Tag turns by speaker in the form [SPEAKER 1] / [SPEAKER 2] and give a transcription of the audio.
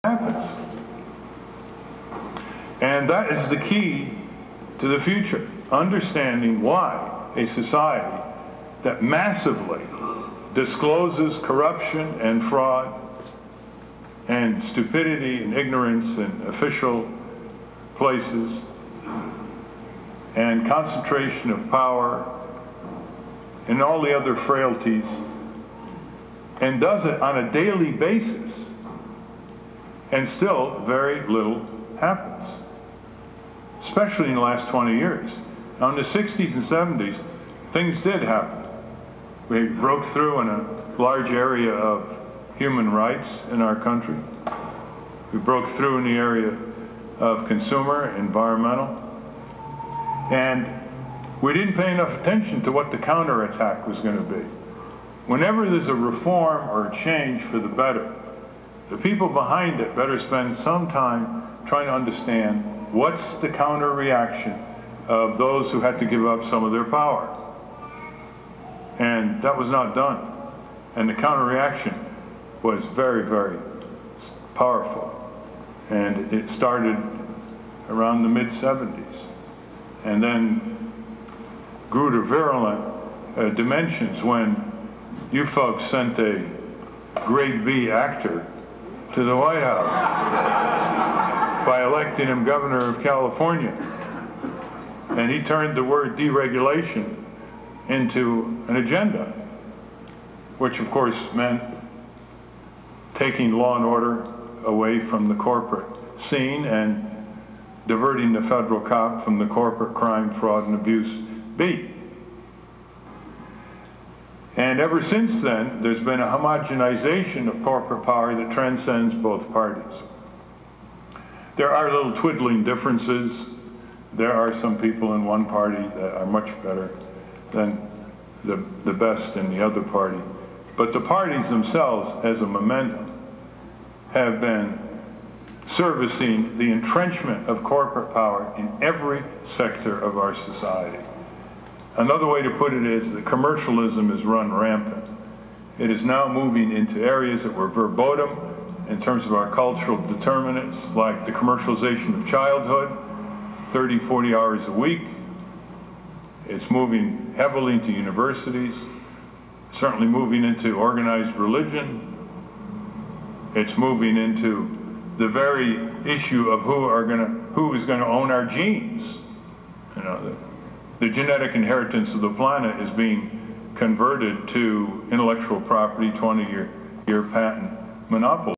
[SPEAKER 1] happens. And that is the key to the future, understanding why a society that massively discloses corruption and fraud and stupidity and ignorance in official places and concentration of power and all the other frailties, and does it on a daily basis, and still very little happens, especially in the last 20 years. Now in the 60s and 70s, things did happen. We broke through in a large area of human rights in our country. We broke through in the area of consumer, environmental, and we didn't pay enough attention to what the counterattack was going to be. Whenever there's a reform or a change for the better, the people behind it better spend some time trying to understand what's the counter reaction of those who had to give up some of their power. And that was not done. And the counter reaction was very, very powerful. And it started around the mid-70s. And then grew to virulent dimensions when you folks sent a grade B actor to the White House by electing him governor of California. And he turned the word deregulation into an agenda, which of course meant taking law and order away from the corporate scene and diverting the federal cop from the corporate crime, fraud, and abuse beat. And ever since then, there's been a homogenization of corporate power that transcends both parties. There are little twiddling differences. There are some people in one party that are much better than the best in the other party. But the parties themselves, as a momentum, have been servicing the entrenchment of corporate power in every sector of our society. Another way to put it is that commercialism is run rampant. It is now moving into areas that were verboten in terms of our cultural determinants, like the commercialization of childhood, 30, 40 hours a week. It's moving heavily into universities, certainly moving into organized religion. It's moving into the very issue of who is going to own our genes. You know, the genetic inheritance of the planet is being converted to intellectual property, 20-year patent monopoly.